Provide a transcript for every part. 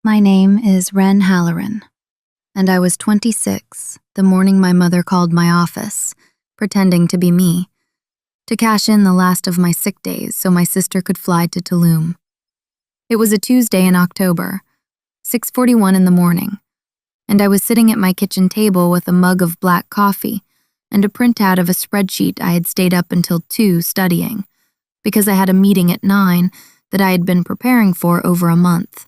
My name is Ren Halloran, and I was 26 the morning my mother called my office, pretending to be me, to cash in the last of my sick days so my sister could fly to Tulum. It was a Tuesday in October, 6:41 in the morning, and I was sitting at my kitchen table with a mug of black coffee and a printout of a spreadsheet I had stayed up until 2 studying, because I had a meeting at 9 that I had been preparing for over a month.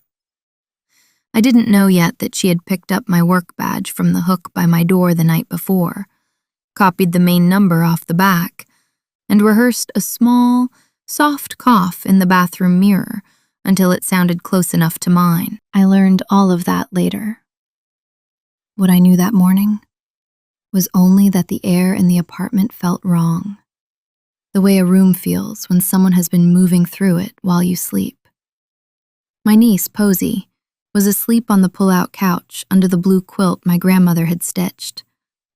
I didn't know yet that she had picked up my work badge from the hook by my door the night before, copied the main number off the back, and rehearsed a small, soft cough in the bathroom mirror until it sounded close enough to mine. I learned all of that later. What I knew that morning was only that the air in the apartment felt wrong, the way a room feels when someone has been moving through it while you sleep. My niece, Posey, was asleep on the pull-out couch under the blue quilt my grandmother had stitched,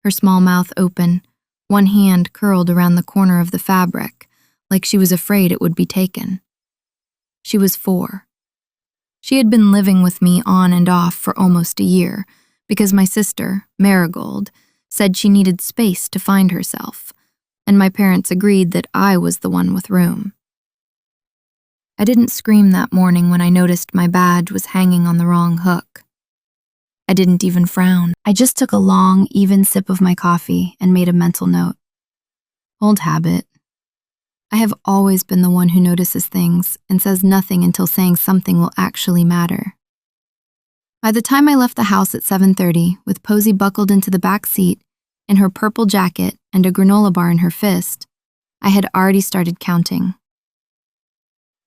her small mouth open, one hand curled around the corner of the fabric, like she was afraid it would be taken. She was 4. She had been living with me on and off for almost a year because my sister, Marigold, said she needed space to find herself, and my parents agreed that I was the one with room. I didn't scream that morning when I noticed my badge was hanging on the wrong hook. I didn't even frown. I just took a long, even sip of my coffee and made a mental note. Old habit. I have always been the one who notices things and says nothing until saying something will actually matter. By the time I left the house at 7:30, with Posey buckled into the back seat, in her purple jacket and a granola bar in her fist, I had already started counting.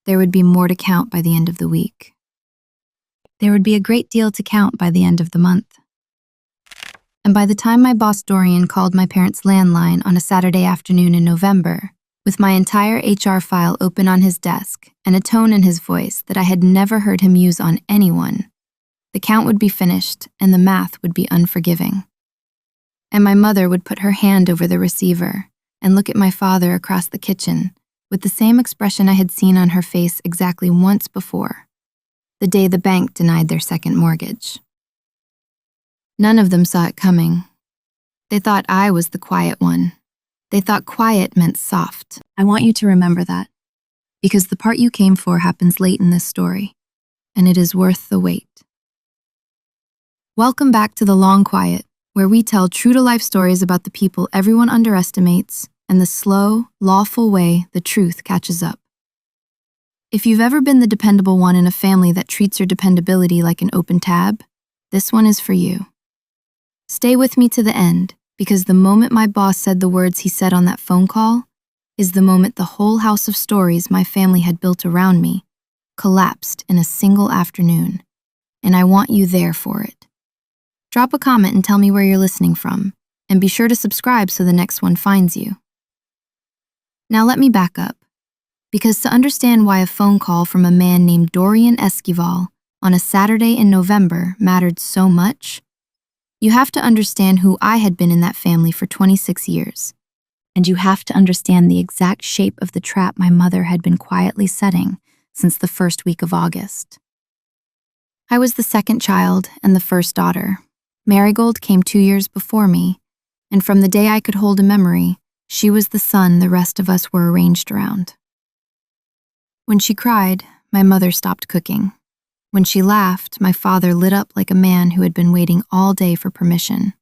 There would be more to count by the end of the week. There would be a great deal to count by the end of the month. And by the time my boss Dorian called my parents' landline on a Saturday afternoon in November, with my entire HR file open on his desk and a tone in his voice that I had never heard him use on anyone, the count would be finished and the math would be unforgiving. And my mother would put her hand over the receiver and look at my father across the kitchen with the same expression I had seen on her face exactly once before, the day the bank denied their second mortgage. None of them saw it coming. They thought I was the quiet one. They thought quiet meant soft. I want you to remember that, because the part you came for happens late in this story, and it is worth the wait. Welcome back to The Long Quiet, where we tell true-to-life stories about the people everyone underestimates and the slow, lawful way the truth catches up. If you've ever been the dependable one in a family that treats your dependability like an open tab, this one is for you. Stay with me to the end, because the moment my boss said the words he said on that phone call is the moment the whole house of stories my family had built around me collapsed in a single afternoon, and I want you there for it. Drop a comment and tell me where you're listening from, and be sure to subscribe so the next one finds you. Now let me back up, because to understand why a phone call from a man named Dorian Esquivel on a Saturday in November mattered so much, you have to understand who I had been in that family for 26 years, and you have to understand the exact shape of the trap my mother had been quietly setting since the first week of August. I was the second child and the first daughter. Marigold came 2 years before me, and from the day I could hold a memory, she was the son the rest of us were arranged around. When she cried, my mother stopped cooking. When she laughed, my father lit up like a man who had been waiting all day for permission.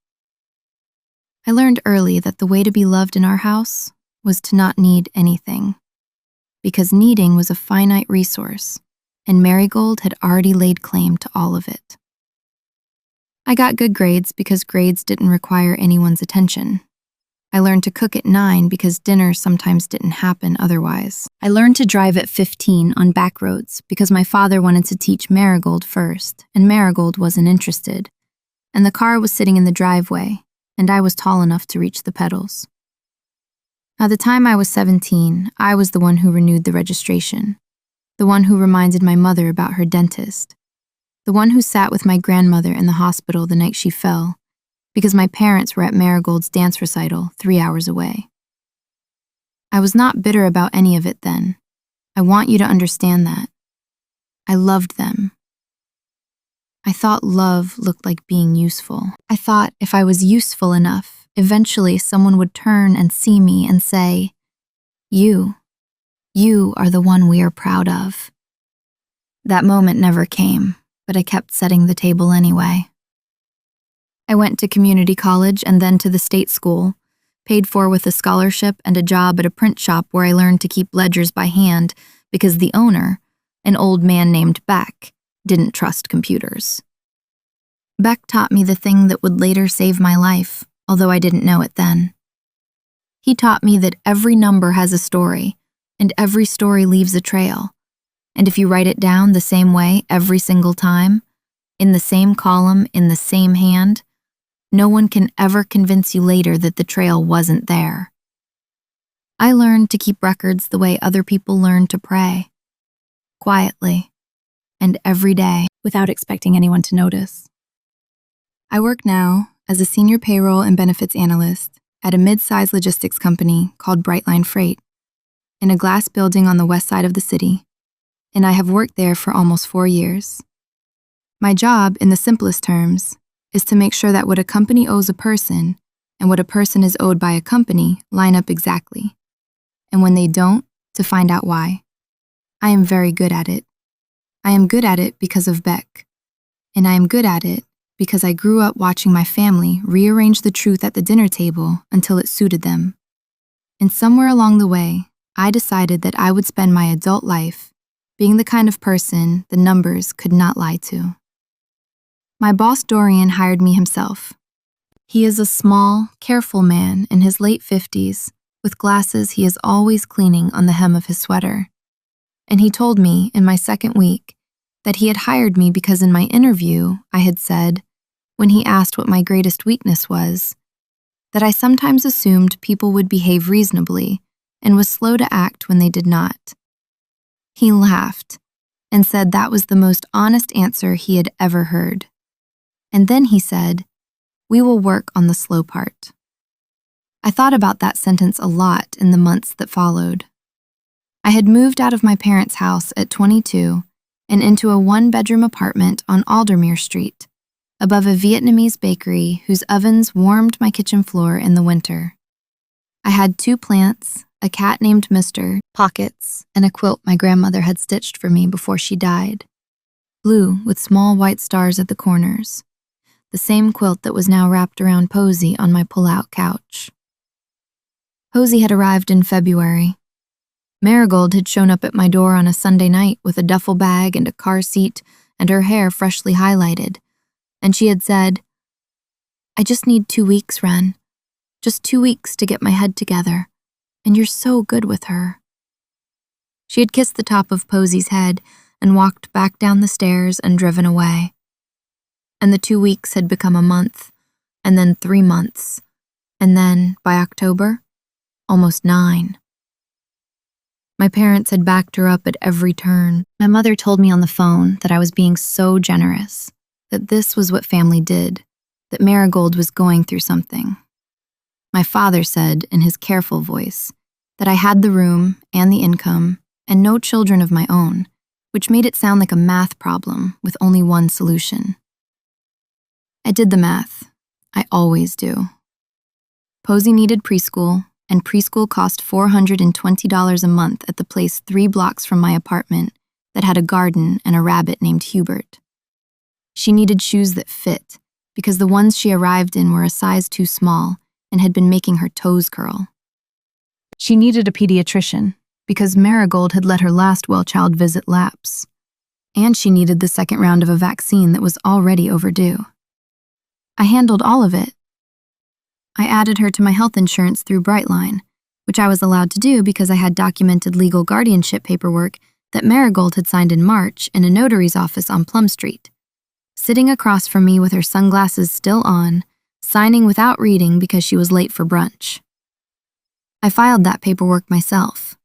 I learned early that the way to be loved in our house was to not need anything, because needing was a finite resource, and Marigold had already laid claim to all of it. I got good grades because grades didn't require anyone's attention. I learned to cook at 9 because dinner sometimes didn't happen otherwise. I learned to drive at 15 on back roads because my father wanted to teach Marigold first, and Marigold wasn't interested. And the car was sitting in the driveway, and I was tall enough to reach the pedals. By the time I was 17, I was the one who renewed the registration, the one who reminded my mother about her dentist, the one who sat with my grandmother in the hospital the night she fell, because my parents were at Marigold's dance recital 3 hours away. I was not bitter about any of it then. I want you to understand that. I loved them. I thought love looked like being useful. I thought if I was useful enough, eventually someone would turn and see me and say, You are the one we are proud of. That moment never came, but I kept setting the table anyway. I went to community college and then to the state school, paid for with a scholarship and a job at a print shop where I learned to keep ledgers by hand because the owner, an old man named Beck, didn't trust computers. Beck taught me the thing that would later save my life, although I didn't know it then. He taught me that every number has a story, and every story leaves a trail. And if you write it down the same way every single time, in the same column, in the same hand, no one can ever convince you later that the trail wasn't there. I learned to keep records the way other people learn to pray, quietly, and every day, without expecting anyone to notice. I work now as a senior payroll and benefits analyst at a mid-sized logistics company called Brightline Freight, in a glass building on the west side of the city, and I have worked there for almost 4 years. My job, in the simplest terms, is to make sure that what a company owes a person and what a person is owed by a company line up exactly, and when they don't, to find out why. I am very good at it. I am good at it because of Beck, and I am good at it because I grew up watching my family rearrange the truth at the dinner table until it suited them. And somewhere along the way, I decided that I would spend my adult life being the kind of person the numbers could not lie to. My boss Dorian hired me himself. He is a small, careful man in his late 50s with glasses he is always cleaning on the hem of his sweater. And he told me in my second week that he had hired me because in my interview I had said, when he asked what my greatest weakness was, that I sometimes assumed people would behave reasonably and was slow to act when they did not. He laughed and said that was the most honest answer he had ever heard. And then he said, "We will work on the slow part." I thought about that sentence a lot in the months that followed. I had moved out of my parents' house at 22 and into a one-bedroom apartment on Aldermere Street, above a Vietnamese bakery whose ovens warmed my kitchen floor in the winter. I had 2 plants, a cat named Mr. Pockets, and a quilt my grandmother had stitched for me before she died, blue with small white stars at the corners, the same quilt that was now wrapped around Posey on my pull-out couch. Posey had arrived in February. Marigold had shown up at my door on a Sunday night with a duffel bag and a car seat and her hair freshly highlighted, and she had said, "I just need 2 weeks, Ren. Just 2 weeks to get my head together, and you're so good with her." She had kissed the top of Posey's head and walked back down the stairs and driven away. And the 2 weeks had become a month, and then 3 months, and then, by October, almost 9. My parents had backed her up at every turn. My mother told me on the phone that I was being so generous, that this was what family did, that Marigold was going through something. My father said, in his careful voice, that I had the room and the income and no children of my own, which made it sound like a math problem with only one solution. I did the math. I always do. Posey needed preschool, and preschool cost $420 a month at the place 3 blocks from my apartment that had a garden and a rabbit named Hubert. She needed shoes that fit, because the ones she arrived in were a size too small and had been making her toes curl. She needed a pediatrician, because Marigold had let her last well-child visit lapse. And she needed the second round of a vaccine that was already overdue. I handled all of it. I added her to my health insurance through Brightline, which I was allowed to do because I had documented legal guardianship paperwork that Marigold had signed in March in a notary's office on Plum Street. Sitting across from me with her sunglasses still on, signing without reading because she was late for brunch. I filed that paperwork myself.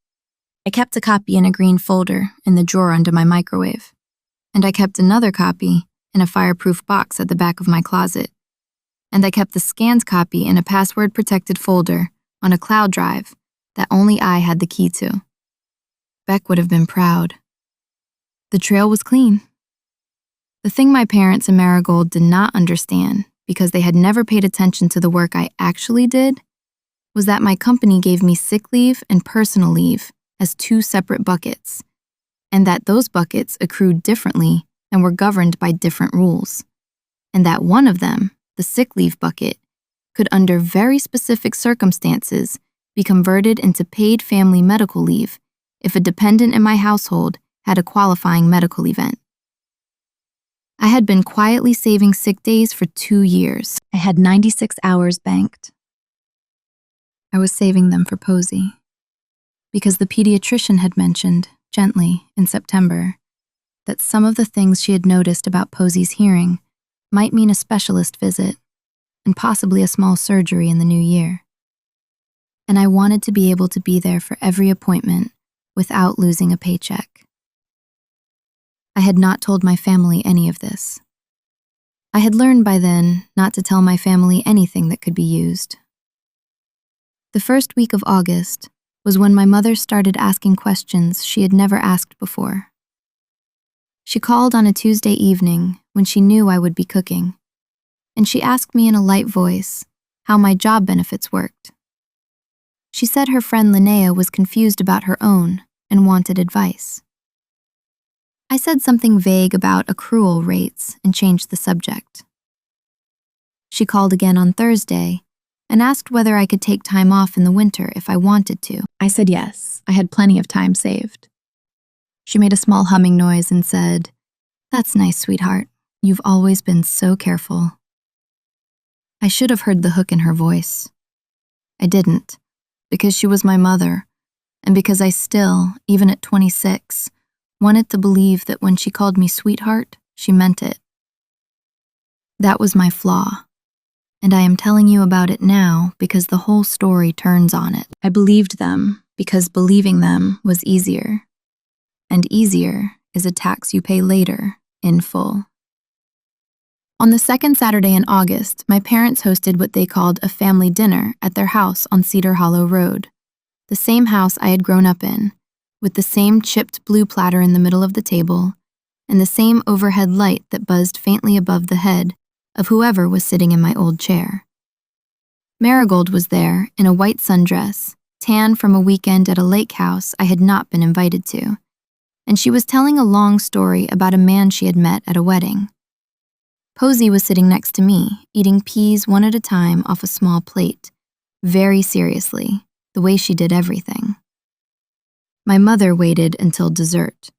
I kept a copy in a green folder in the drawer under my microwave, and I kept another copy in a fireproof box at the back of my closet. And I kept the scanned copy in a password-protected folder on a cloud drive that only I had the key to. Beck would have been proud. The trail was clean. The thing my parents and Marigold did not understand, because they had never paid attention to the work I actually did, was that my company gave me sick leave and personal leave as two separate buckets, and that those buckets accrued differently and were governed by different rules, and that one of them, the sick leave bucket, could under very specific circumstances be converted into paid family medical leave if a dependent in my household had a qualifying medical event. I had been quietly saving sick days for 2 years. I had 96 hours banked. I was saving them for Posey, because the pediatrician had mentioned, gently, in September, that some of the things she had noticed about Posey's hearing might mean a specialist visit and possibly a small surgery in the new year. And I wanted to be able to be there for every appointment without losing a paycheck. I had not told my family any of this. I had learned by then not to tell my family anything that could be used. The first week of August was when my mother started asking questions she had never asked before. She called on a Tuesday evening when she knew I would be cooking, and she asked me in a light voice how my job benefits worked. She said her friend Linnea was confused about her own and wanted advice. I said something vague about accrual rates and changed the subject. She called again on Thursday and asked whether I could take time off in the winter if I wanted to. I said yes, I had plenty of time saved. She made a small humming noise and said, "That's nice, sweetheart. You've always been so careful." I should have heard the hook in her voice. I didn't, because she was my mother, and because I still, even at 26, wanted to believe that when she called me sweetheart, she meant it. That was my flaw, and I am telling you about it now because the whole story turns on it. I believed them because believing them was easier, and easier is a tax you pay later, in full. On the second Saturday in August, my parents hosted what they called a family dinner at their house on Cedar Hollow Road, the same house I had grown up in, with the same chipped blue platter in the middle of the table, and the same overhead light that buzzed faintly above the head of whoever was sitting in my old chair. Marigold was there in a white sundress, tan from a weekend at a lake house I had not been invited to, and she was telling a long story about a man she had met at a wedding. Posey was sitting next to me, eating peas one at a time off a small plate, very seriously, the way she did everything. My mother waited until dessert.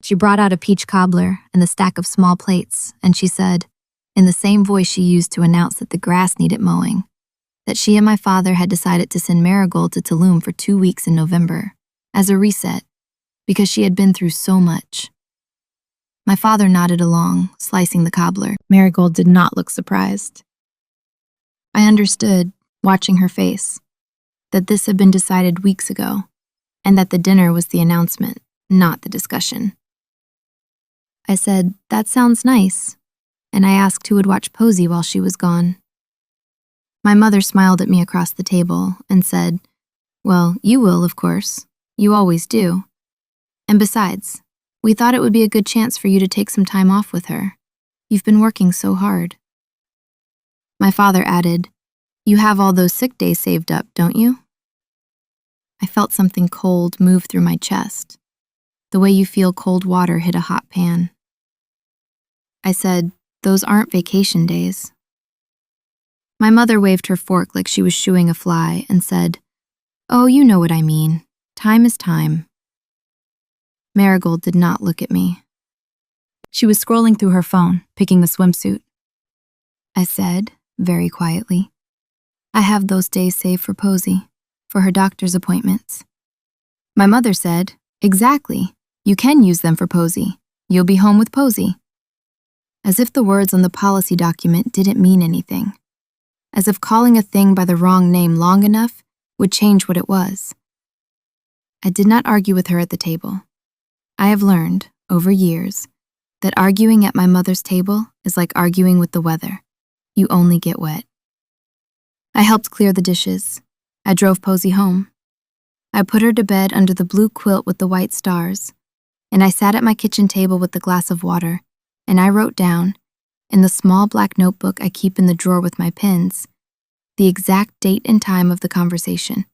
She brought out a peach cobbler and the stack of small plates, and she said, in the same voice she used to announce that the grass needed mowing, that she and my father had decided to send Marigold to Tulum for 2 weeks in November, as a reset, because she had been through so much. My father nodded along, slicing the cobbler. Marigold did not look surprised. I understood, watching her face, that this had been decided weeks ago, and that the dinner was the announcement, not the discussion. I said, "That sounds nice," and I asked who would watch Posey while she was gone. My mother smiled at me across the table and said, "Well, you will, of course. You always do. And besides, we thought it would be a good chance for you to take some time off with her. You've been working so hard." My father added, "You have all those sick days saved up, don't you?" I felt something cold move through my chest, the way you feel cold water hit a hot pan. I said, "Those aren't vacation days." My mother waved her fork like she was shooing a fly and said, "Oh, you know what I mean. Time is time." Marigold did not look at me. She was scrolling through her phone, picking the swimsuit. I said, very quietly, "I have those days saved for Posey, for her doctor's appointments." My mother said, "Exactly. You can use them for Posey. You'll be home with Posey." As if the words on the policy document didn't mean anything. As if calling a thing by the wrong name long enough would change what it was. I did not argue with her at the table. I have learned, over years, that arguing at my mother's table is like arguing with the weather. You only get wet. I helped clear the dishes. I drove Posey home. I put her to bed under the blue quilt with the white stars, and I sat at my kitchen table with the glass of water, and I wrote down, in the small black notebook I keep in the drawer with my pins, the exact date and time of the conversation,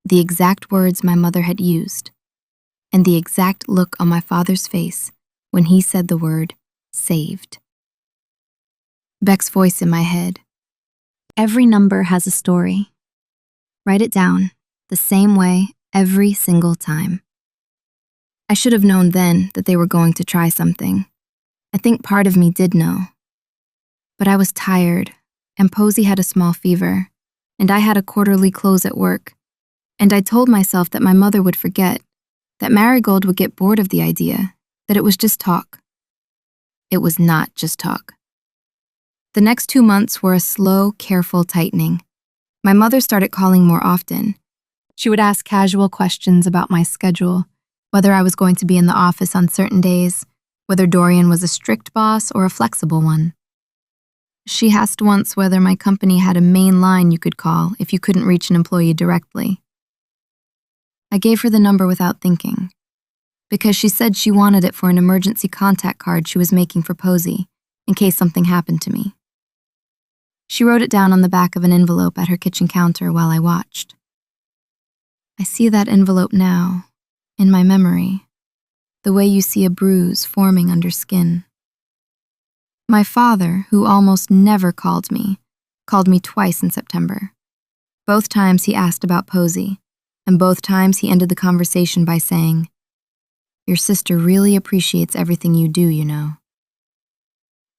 the exact words my mother had used, and the exact look on my father's face when he said the word saved. Beck's voice in my head. Every number has a story. Write it down, the same way, every single time. I should have known then that they were going to try something. I think part of me did know. But I was tired, and Posey had a small fever, and I had a quarterly close at work, and I told myself that my mother would forget, that Marigold would get bored of the idea, that it was just talk. It was not just talk. The next 2 months were a slow, careful tightening. My mother started calling more often. She would ask casual questions about my schedule, whether I was going to be in the office on certain days, whether Dorian was a strict boss or a flexible one. She asked once whether my company had a main line you could call if you couldn't reach an employee directly. I gave her the number without thinking, because she said she wanted it for an emergency contact card she was making for Posey, in case something happened to me. She wrote it down on the back of an envelope at her kitchen counter while I watched. I see that envelope now, in my memory, the way you see a bruise forming under skin. My father, who almost never called me twice in September. Both times he asked about Posey, and both times he ended the conversation by saying, "Your sister really appreciates everything you do, you know."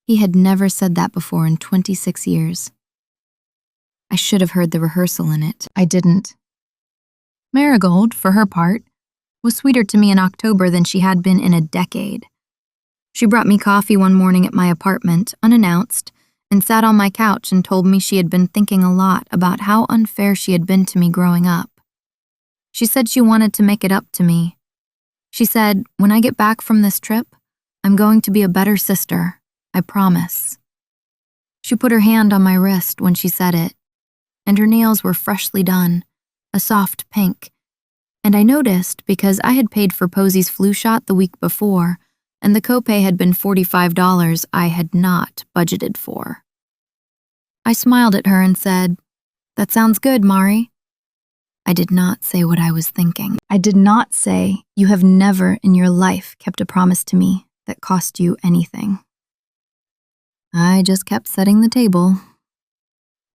He had never said that before in 26 years. I should have heard the rehearsal in it. I didn't. Marigold, for her part, was sweeter to me in October than she had been in a decade. She brought me coffee one morning at my apartment, unannounced, and sat on my couch and told me she had been thinking a lot about how unfair she had been to me growing up. She said she wanted to make it up to me. She said, "When I get back from this trip, I'm going to be a better sister. I promise." She put her hand on my wrist when she said it, and her nails were freshly done, a soft pink. And I noticed because I had paid for Posey's flu shot the week before, and the copay had been $45 I had not budgeted for. I smiled at her and said, "That sounds good, Mari." I did not say what I was thinking. I did not say, "You have never in your life kept a promise to me that cost you anything." I just kept setting the table.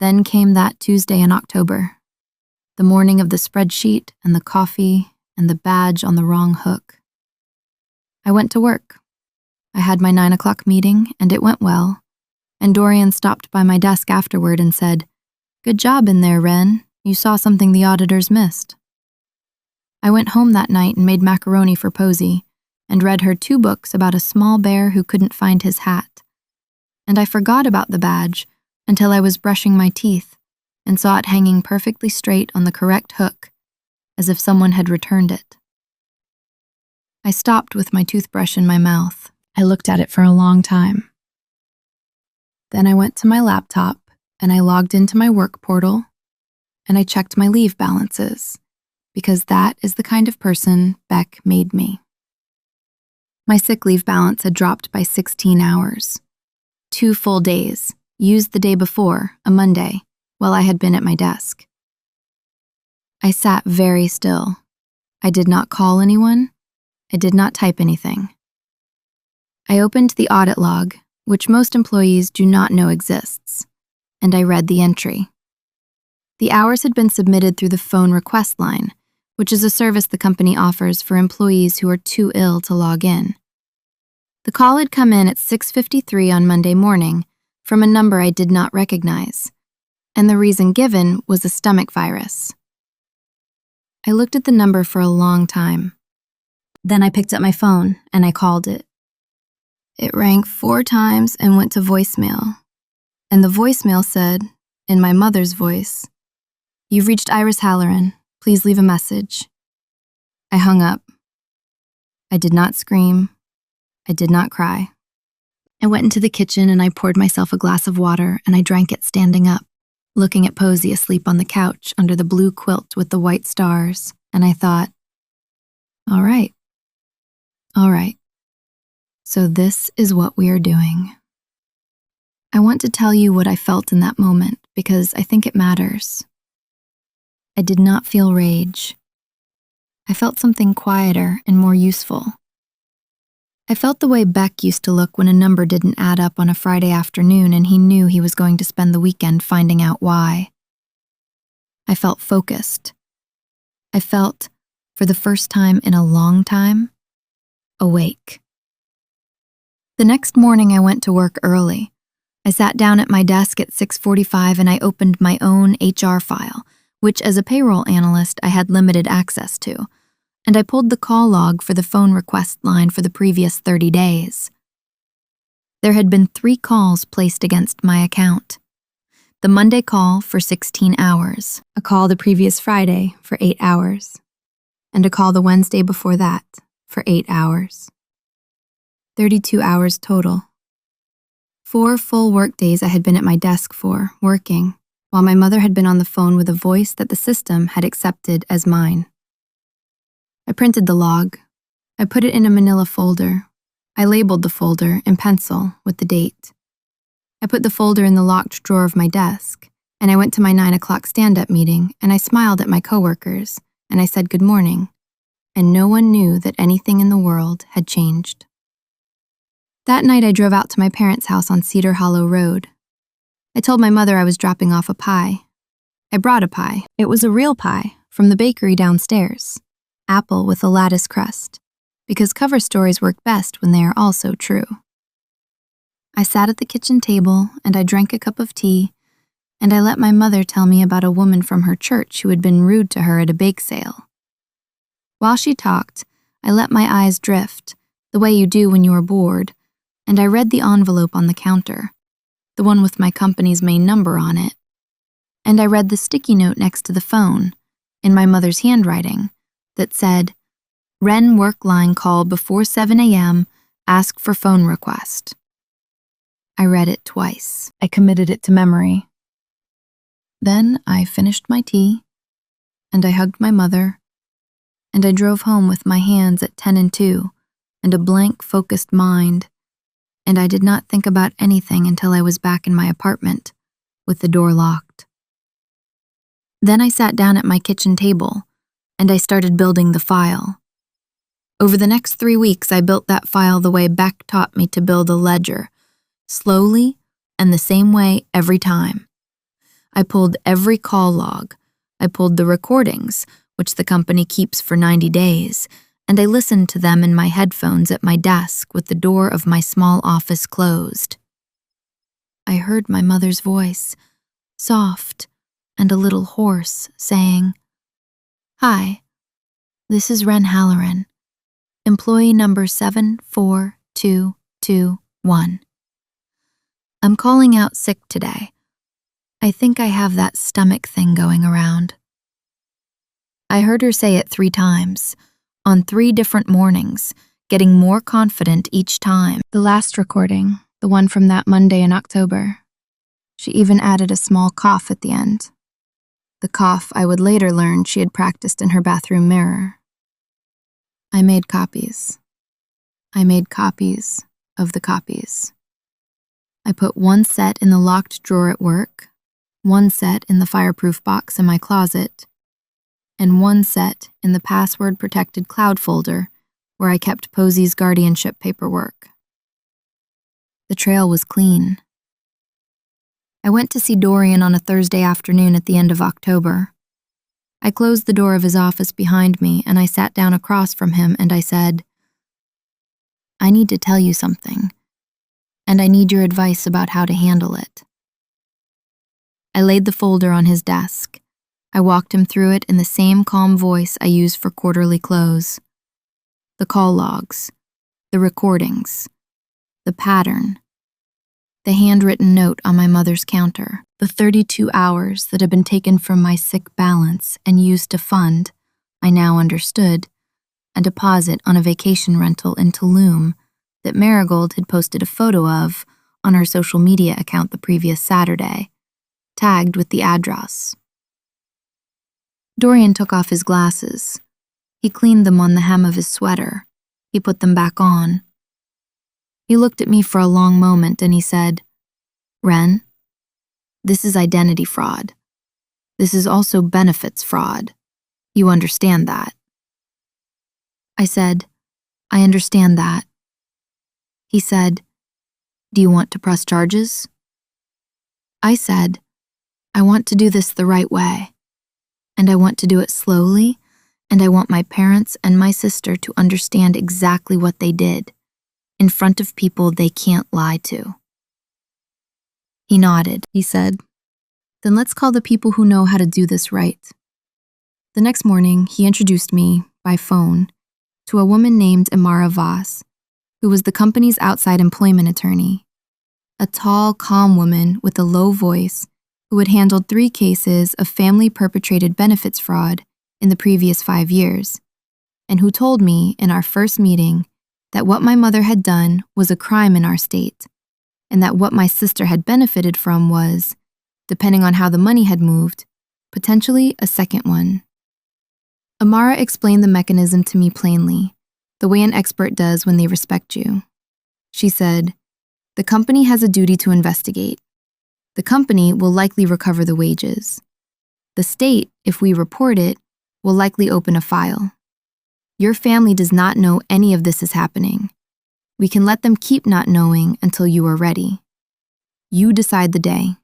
Then came that Tuesday in October, the morning of the spreadsheet and the coffee and the badge on the wrong hook. I went to work. I had my 9 o'clock meeting, and it went well, and Dorian stopped by my desk afterward and said, "Good job in there, Ren. You saw something the auditors missed." I went home that night and made macaroni for Posey, and read her 2 books about a small bear who couldn't find his hat. And I forgot about the badge until I was brushing my teeth and saw it hanging perfectly straight on the correct hook, as if someone had returned it. I stopped with my toothbrush in my mouth. I looked at it for a long time. Then I went to my laptop and I logged into my work portal and I checked my leave balances, because that is the kind of person Beck made me. My sick leave balance had dropped by 16 hours. 2 full days, used the day before, a Monday, while I had been at my desk. I sat very still. I did not call anyone. I did not type anything. I opened the audit log, which most employees do not know exists, and I read the entry. The hours had been submitted through the phone request line, which is a service the company offers for employees who are too ill to log in. The call had come in at 6:53 on Monday morning from a number I did not recognize, and the reason given was a stomach virus. I looked at the number for a long time. Then I picked up my phone and I called it. It rang 4 times and went to voicemail, and the voicemail said, in my mother's voice, "You've reached Iris Halloran. Please leave a message." I hung up. I did not scream. I did not cry. I went into the kitchen and I poured myself a glass of water and I drank it standing up, looking at Posey asleep on the couch under the blue quilt with the white stars, and I thought, all right. So this is what we are doing. I want to tell you what I felt in that moment because I think it matters. I did not feel rage. I felt something quieter and more useful. I felt the way Beck used to look when a number didn't add up on a Friday afternoon and he knew he was going to spend the weekend finding out why. I felt focused. I felt, for the first time in a long time, awake. The next morning I went to work early. I sat down at my desk at 6:45 and I opened my own HR file, which as a payroll analyst I had limited access to, and I pulled the call log for the phone request line for the previous 30 days. There had been 3 calls placed against my account. The Monday call for 16 hours, a call the previous Friday for 8 hours, and a call the Wednesday before that for 8 hours. 32 hours total. 4 full work days I had been at my desk for, working, while my mother had been on the phone with a voice that the system had accepted as mine. I printed the log. I put it in a manila folder. I labeled the folder in pencil with the date. I put the folder in the locked drawer of my desk, and I went to my 9 o'clock stand-up meeting, and I smiled at my coworkers, and I said good morning, and no one knew that anything in the world had changed. That night I drove out to my parents' house on Cedar Hollow Road. I told my mother I was dropping off a pie. I brought a pie. It was a real pie from the bakery downstairs, apple with a lattice crust, because cover stories work best when they are also true. I sat at the kitchen table and I drank a cup of tea, and I let my mother tell me about a woman from her church who had been rude to her at a bake sale. While she talked, I let my eyes drift, the way you do when you are bored, and I read the envelope on the counter, the one with my company's main number on it, and I read the sticky note next to the phone, in my mother's handwriting, that said, "Wren work line call before 7 a.m., ask for phone request." I read it twice. I committed it to memory. Then I finished my tea, and I hugged my mother, and I drove home with my hands at 10 and 2, and a blank, focused mind, and I did not think about anything until I was back in my apartment, with the door locked. Then I sat down at my kitchen table, and I started building the file. Over the next 3 weeks, I built that file the way Beck taught me to build a ledger, slowly and the same way every time. I pulled every call log. I pulled the recordings, which the company keeps for 90 days, and I listened to them in my headphones at my desk with the door of my small office closed. I heard my mother's voice, soft and a little hoarse, saying, "Hi, this is Wren Halloran, employee number 74221. I'm calling out sick today. I think I have that stomach thing going around." I heard her say it 3 times, on 3 different mornings, getting more confident each time. The last recording, the one from that Monday in October, she even added a small cough at the end. The cough I would later learn she had practiced in her bathroom mirror. I made copies. I made copies of the copies. I put 1 set in the locked drawer at work, 1 set in the fireproof box in my closet, and 1 set in the password-protected cloud folder where I kept Posey's guardianship paperwork. The trail was clean. I went to see Dorian on a Thursday afternoon at the end of October. I closed the door of his office behind me and I sat down across from him and I said, "I need to tell you something, and I need your advice about how to handle it." I laid the folder on his desk. I walked him through it in the same calm voice I use for quarterly close. The call logs, the recordings, the pattern, the handwritten note on my mother's counter, the 32 hours that had been taken from my sick balance and used to fund, I now understood, a deposit on a vacation rental in Tulum that Marigold had posted a photo of on her social media account the previous Saturday, tagged with the address. Dorian took off his glasses. He cleaned them on the hem of his sweater. He put them back on. He looked at me for a long moment and he said, "Ren, this is identity fraud. This is also benefits fraud. You understand that?" I said, "I understand that." He said, "Do you want to press charges?" I said, "I want to do this the right way, and I want to do it slowly, and I want my parents and my sister to understand exactly what they did, in front of people they can't lie to." He nodded. He said, "Then let's call the people who know how to do this right." The next morning, he introduced me, by phone, to a woman named Amara Voss, who was the company's outside employment attorney. A tall, calm woman with a low voice who had handled 3 cases of family-perpetrated benefits fraud in the previous 5 years, and who told me in our first meeting that what my mother had done was a crime in our state, and that what my sister had benefited from was, depending on how the money had moved, potentially a second one. Amara explained the mechanism to me plainly, the way an expert does when they respect you. She said, "The company has a duty to investigate. The company will likely recover the wages. The state, if we report it, will likely open a file. Your family does not know any of this is happening. We can let them keep not knowing until you are ready. You decide the day.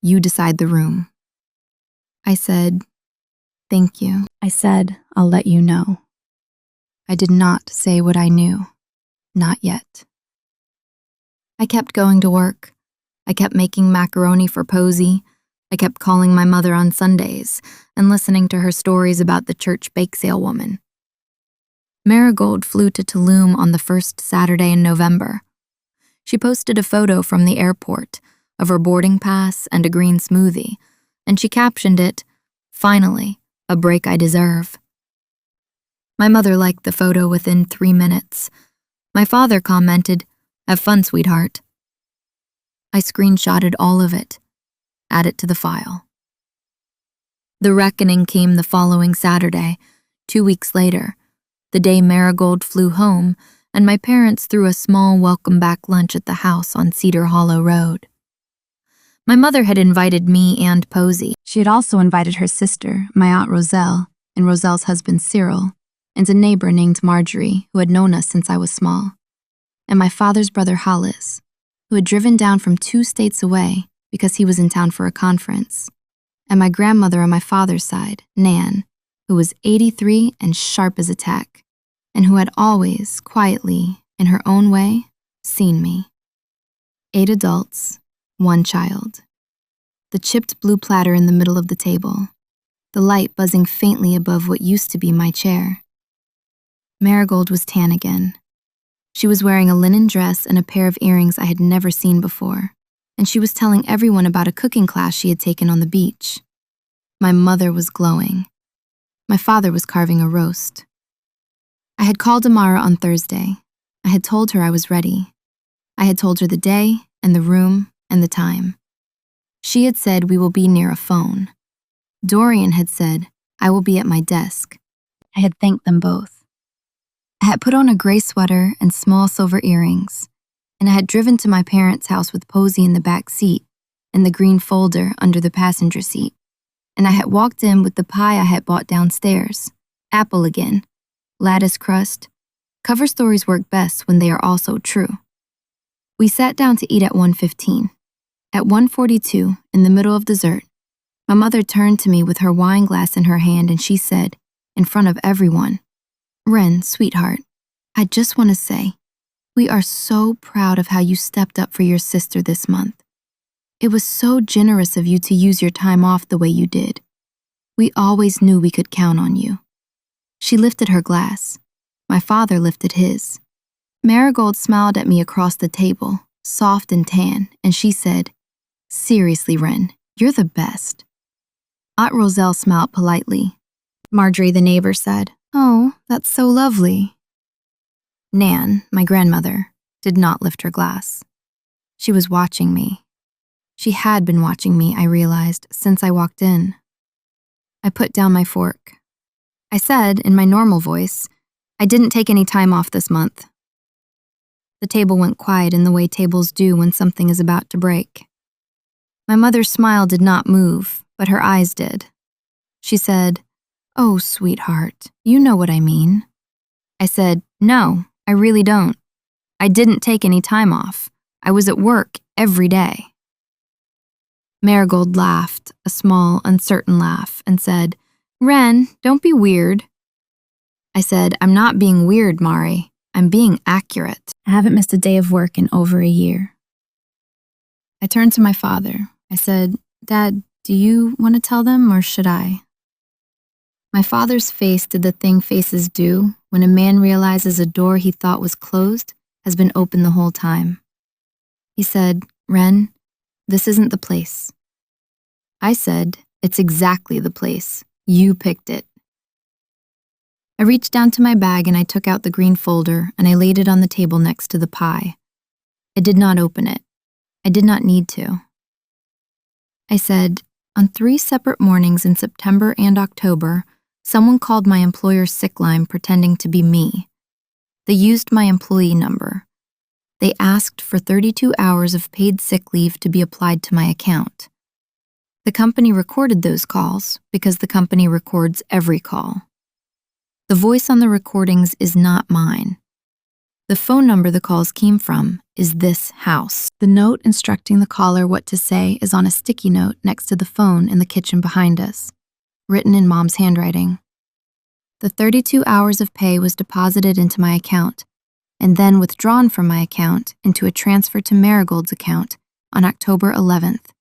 You decide the room." I said, "Thank you." I said, "I'll let you know." I did not say what I knew. Not yet. I kept going to work. I kept making macaroni for Posey. I kept calling my mother on Sundays and listening to her stories about the church bake sale woman. Marigold flew to Tulum on the first Saturday in November. She posted a photo from the airport of her boarding pass and a green smoothie, and she captioned it, "Finally, a break I deserve." My mother liked the photo within 3 minutes. My father commented, "Have fun, sweetheart." I screenshotted all of it, add it to the file. The reckoning came the following Saturday, 2 weeks later, the day Marigold flew home, and my parents threw a small welcome-back lunch at the house on Cedar Hollow Road. My mother had invited me and Posey. She had also invited her sister, my Aunt Roselle, and Roselle's husband Cyril, and a neighbor named Marjorie, who had known us since I was small, and my father's brother Hollis, who had driven down from 2 states away because he was in town for a conference, and my grandmother on my father's side, Nan, who was 83 and sharp as a tack, and who had always, quietly, in her own way, seen me. 8 adults, 1 child. The chipped blue platter in the middle of the table, the light buzzing faintly above what used to be my chair. Marigold was tan again. She was wearing a linen dress and a pair of earrings I had never seen before, and she was telling everyone about a cooking class she had taken on the beach. My mother was glowing. My father was carving a roast. I had called Amara on Thursday. I had told her I was ready. I had told her the day and the room and the time. She had said we will be near a phone. Dorian had said I will be at my desk. I had thanked them both. I had put on a gray sweater and small silver earrings, and I had driven to my parents' house with Posey in the back seat and the green folder under the passenger seat, and I had walked in with the pie I had bought downstairs, apple again, lattice crust. Cover stories work best when they are also true. We sat down to eat at 1:15. At 1:42, in the middle of dessert, my mother turned to me with her wine glass in her hand and she said, in front of everyone, "Ren, sweetheart, I just want to say, we are so proud of how you stepped up for your sister this month. It was so generous of you to use your time off the way you did. We always knew we could count on you." She lifted her glass. My father lifted his. Marigold smiled at me across the table, soft and tan, and she said, "Seriously, Ren, you're the best." Aunt Roselle smiled politely. Marjorie, the neighbor, said, "Oh, that's so lovely." Nan, my grandmother, did not lift her glass. She was watching me. She had been watching me, I realized, since I walked in. I put down my fork. I said, in my normal voice, I didn't take any time off this month. The table went quiet in the way tables do when something is about to break. My mother's smile did not move, but her eyes did. She said, "Oh, sweetheart, you know what I mean." I said, "No, I really don't. I didn't take any time off. I was at work every day." Marigold laughed, a small, uncertain laugh, and said, "Ren, don't be weird." I said, "I'm not being weird, Mari. I'm being accurate. I haven't missed a day of work in over a year." I turned to my father. I said, "Dad, do you want to tell them or should I?" My father's face did the thing faces do when a man realizes a door he thought was closed has been open the whole time. He said, "Ren, this isn't the place." I said, "It's exactly the place. You picked it." I reached down to my bag and I took out the green folder and I laid it on the table next to the pie. I did not open it. I did not need to. I said, "On 3 separate mornings in September and October, someone called my employer's sick line pretending to be me. They used my employee number. They asked for 32 hours of paid sick leave to be applied to my account. The company recorded those calls because the company records every call. The voice on the recordings is not mine. The phone number the calls came from is this house. The note instructing the caller what to say is on a sticky note next to the phone in the kitchen behind us, written in Mom's handwriting. The 32 hours of pay was deposited into my account and then withdrawn from my account into a transfer to Marigold's account on October 11th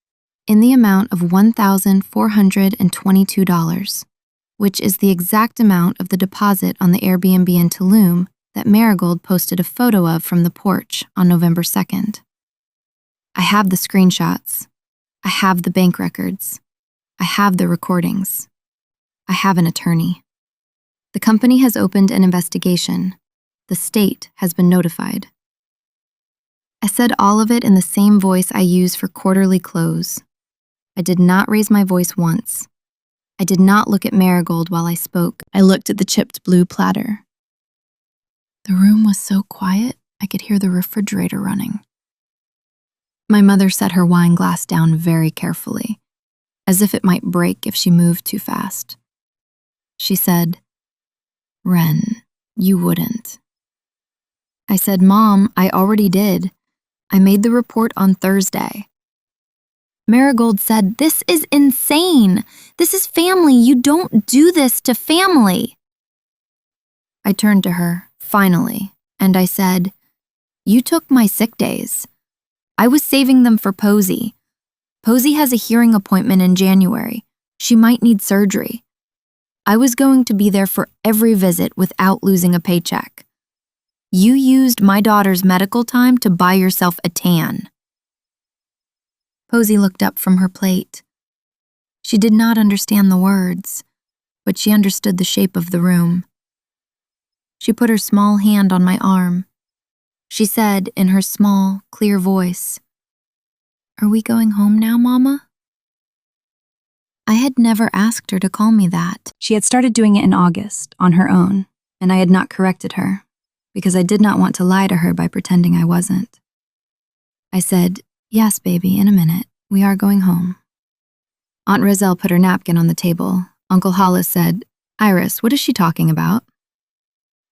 in the amount of $1,422, which is the exact amount of the deposit on the Airbnb in Tulum that Marigold posted a photo of from the porch on November 2nd. I have the screenshots. I have the bank records. I have the recordings. I have an attorney. The company has opened an investigation. The state has been notified. I said all of it in the same voice I use for quarterly close. I did not raise my voice once. I did not look at Marigold while I spoke. I looked at the chipped blue platter. The room was so quiet, I could hear the refrigerator running. My mother set her wine glass down very carefully, as if it might break if she moved too fast. She said, "Ren, you wouldn't." I said, "Mom, I already did. I made the report on Thursday." Marigold said, "This is insane. This is family. You don't do this to family." I turned to her, finally, and I said, "You took my sick days. I was saving them for Posey. Posey has a hearing appointment in January. She might need surgery. I was going to be there for every visit without losing a paycheck. You used my daughter's medical time to buy yourself a tan." Posey looked up from her plate. She did not understand the words, but she understood the shape of the room. She put her small hand on my arm. She said in her small, clear voice, "Are we going home now, Mama?" I had never asked her to call me that. She had started doing it in August, on her own, and I had not corrected her, because I did not want to lie to her by pretending I wasn't. I said, "Yes, baby, in a minute. We are going home." Aunt Rizal put her napkin on the table. Uncle Hollis said, "Iris, what is she talking about?"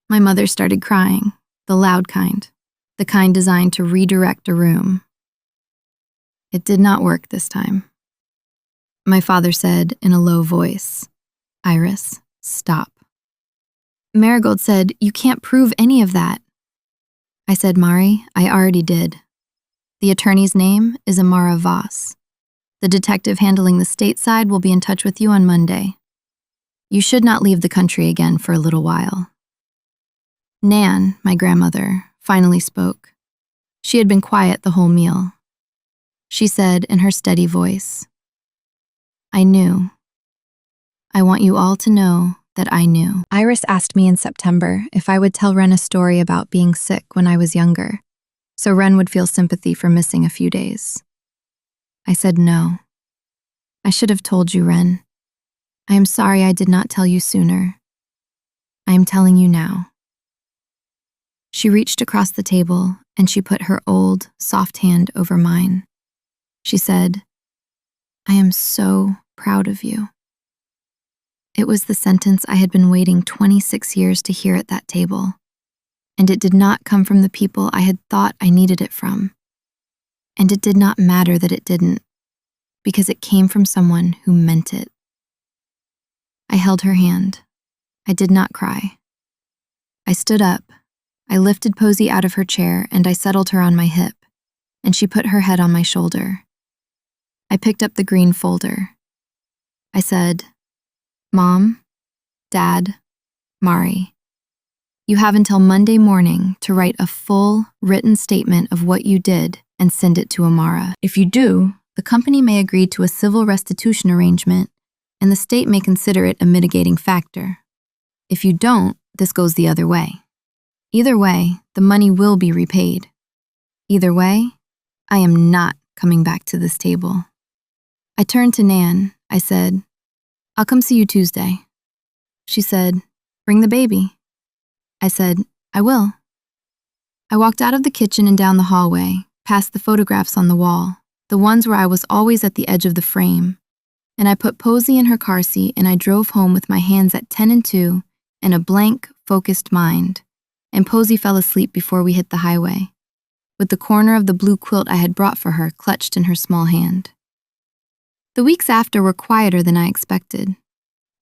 My mother started crying, the loud kind, the kind designed to redirect a room. It did not work this time. My father said in a low voice, "Iris, stop." Marigold said, "You can't prove any of that." I said, "Mari, I already did. The attorney's name is Amara Voss. The detective handling the state side will be in touch with you on Monday. You should not leave the country again for a little while." Nan, my grandmother, finally spoke. She had been quiet the whole meal. She said in her steady voice, "I knew. I want you all to know that I knew." Iris asked me in September if I would tell Ren a story about being sick when I was younger, so Ren would feel sympathy for missing a few days. I said no. "I should have told you, Ren. I am sorry I did not tell you sooner. I am telling you now." She reached across the table and she put her old, soft hand over mine. She said, "I am so proud of you." It was the sentence I had been waiting 26 years to hear at that table, and it did not come from the people I had thought I needed it from. And it did not matter that it didn't, because it came from someone who meant it. I held her hand. I did not cry. I stood up. I lifted Posey out of her chair and I settled her on my hip, and she put her head on my shoulder. I picked up the green folder. I said, "Mom, Dad, Mari, you have until Monday morning to write a full, written statement of what you did and send it to Amara. If you do, the company may agree to a civil restitution arrangement, and the state may consider it a mitigating factor. If you don't, this goes the other way. Either way, the money will be repaid. Either way, I am not coming back to this table." I turned to Nan. I said, "I'll come see you Tuesday." She said, "Bring the baby." I said, "I will." I walked out of the kitchen and down the hallway, past the photographs on the wall, the ones where I was always at the edge of the frame, and I put Posey in her car seat and I drove home with my hands at 10 and 2 and a blank, focused mind, and Posey fell asleep before we hit the highway, with the corner of the blue quilt I had brought for her clutched in her small hand. The weeks after were quieter than I expected.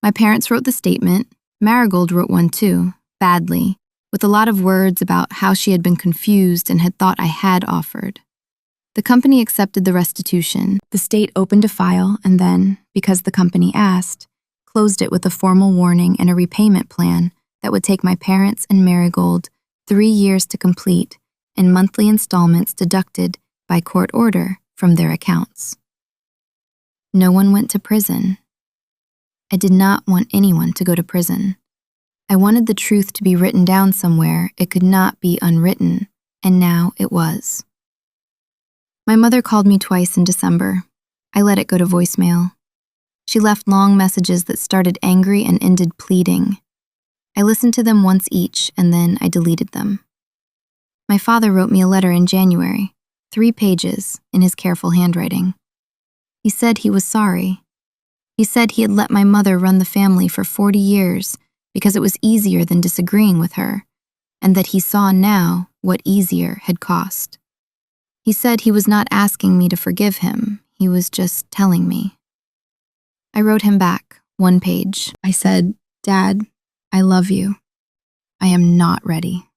My parents wrote the statement. Marigold wrote one too, badly, with a lot of words about how she had been confused and had thought I had offered. The company accepted the restitution. The state opened a file and then, because the company asked, closed it with a formal warning and a repayment plan that would take my parents and Marigold 3 years to complete and monthly installments deducted by court order from their accounts. No one went to prison. I did not want anyone to go to prison. I wanted the truth to be written down somewhere it could not be unwritten, and now it was. My mother called me twice in December. I let it go to voicemail. She left long messages that started angry and ended pleading. I listened to them once each, and then I deleted them. My father wrote me a letter in January, 3 pages, in his careful handwriting. He said he was sorry. He said he had let my mother run the family for 40 years because it was easier than disagreeing with her, and that he saw now what easier had cost. He said he was not asking me to forgive him, he was just telling me. I wrote him back, 1 page. I said, "Dad, I love you. I am not ready.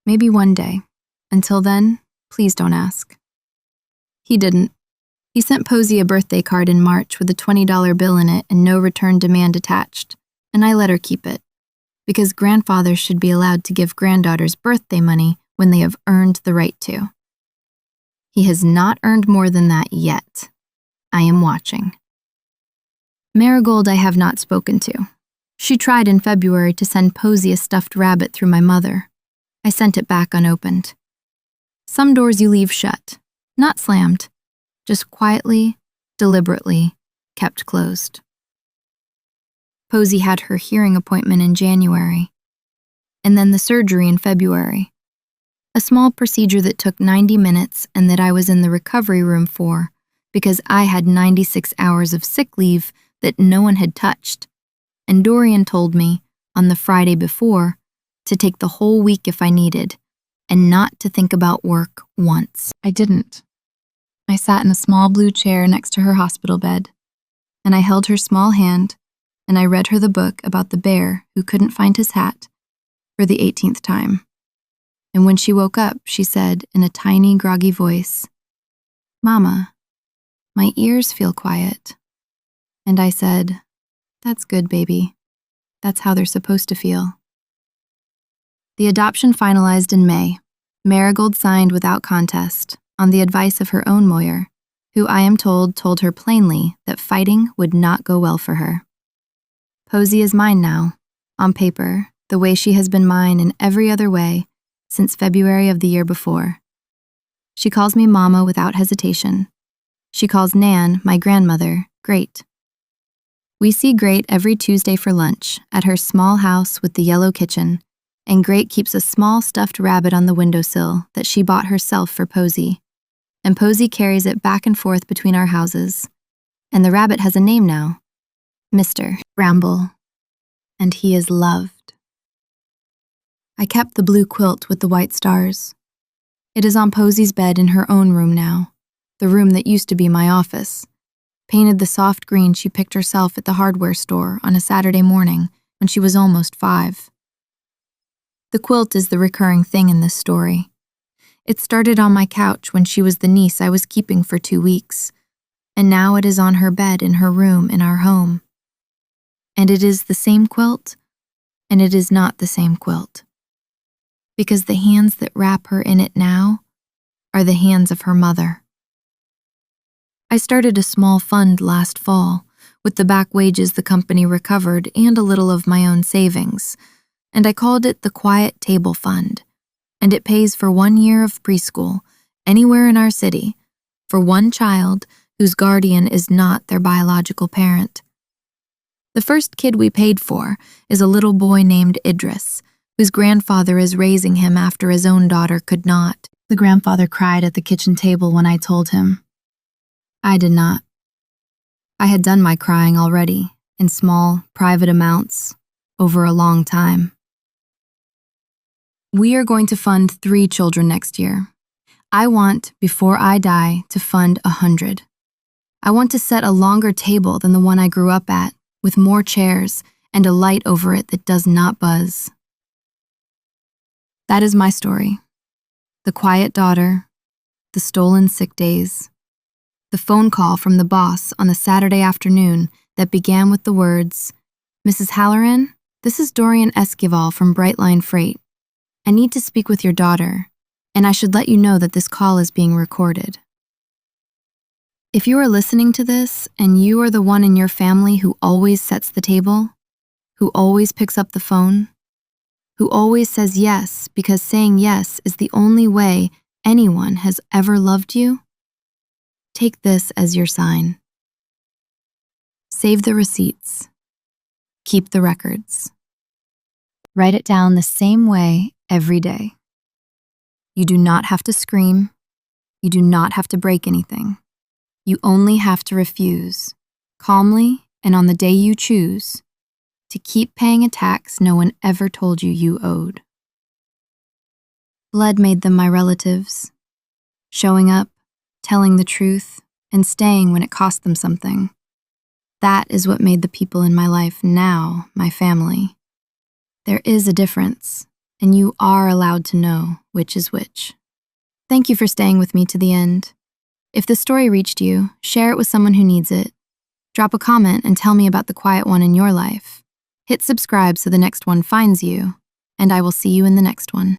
Maybe one day. Until then, please don't ask." He didn't. He sent Posey a birthday card in March with a $20 bill in it and no return demand attached, and I let her keep it, because grandfathers should be allowed to give granddaughters birthday money when they have earned the right to. He has not earned more than that yet. I am watching. Marigold I have not spoken to. She tried in February to send Posey a stuffed rabbit through my mother. I sent it back unopened. Some doors you leave shut, not slammed, just quietly, deliberately, kept closed. Posey had her hearing appointment in January, and then the surgery in February. A small procedure that took 90 minutes and that I was in the recovery room for because I had 96 hours of sick leave that no one had touched. And Dorian told me, on the Friday before, to take the whole week if I needed, and not to think about work once. I didn't. I sat in a small blue chair next to her hospital bed, and I held her small hand, and I read her the book about the bear who couldn't find his hat for the 18th time. And when she woke up, she said in a tiny, groggy voice, "Mama, my ears feel quiet." And I said, "That's good, baby. That's how they're supposed to feel." The adoption finalized in May. Marigold signed without contest, on the advice of her own lawyer, who I am told her plainly that fighting would not go well for her. Posey is mine now, on paper, the way she has been mine in every other way since February of the year before. She calls me Mama without hesitation. She calls Nan, my grandmother, Great. We see Great every Tuesday for lunch at her small house with the yellow kitchen, and Great keeps a small stuffed rabbit on the windowsill that she bought herself for Posey, and Posey carries it back and forth between our houses, and the rabbit has a name now, Mr. Bramble, and he is loved. I kept the blue quilt with the white stars. It is on Posey's bed in her own room now, the room that used to be my office, painted the soft green she picked herself at the hardware store on a Saturday morning when she was almost 5. The quilt is the recurring thing in this story. It started on my couch when she was the niece I was keeping for 2 weeks, and now it is on her bed in her room in our home. And it is the same quilt, and it is not the same quilt, because the hands that wrap her in it now are the hands of her mother. I started a small fund last fall, with the back wages the company recovered and a little of my own savings, and I called it the Quiet Table Fund, and it pays for 1 year of preschool, anywhere in our city, for one child whose guardian is not their biological parent. The first kid we paid for is a little boy named Idris, whose grandfather is raising him after his own daughter could not. The grandfather cried at the kitchen table when I told him. I did not. I had done my crying already, in small, private amounts, over a long time. We are going to fund 3 children next year. I want, before I die, to fund 100. I want to set a longer table than the one I grew up at, with more chairs and a light over it that does not buzz. That is my story. The quiet daughter, the stolen sick days, the phone call from the boss on the Saturday afternoon that began with the words, "Mrs. Halloran, this is Dorian Esquivel from Brightline Freight. I need to speak with your daughter, and I should let you know that this call is being recorded." If you are listening to this and you are the one in your family who always sets the table, who always picks up the phone, who always says yes because saying yes is the only way anyone has ever loved you, take this as your sign. Save the receipts. Keep the records. Write it down the same way every day. You do not have to scream. You do not have to break anything. You only have to refuse, calmly and on the day you choose, to keep paying a tax no one ever told you you owed. Blood made them my relatives, showing up, telling the truth, and staying when it cost them something. That is what made the people in my life now my family. There is a difference, and you are allowed to know which is which. Thank you for staying with me to the end. If the story reached you, share it with someone who needs it. Drop a comment and tell me about the quiet one in your life. Hit subscribe so the next one finds you, and I will see you in the next one.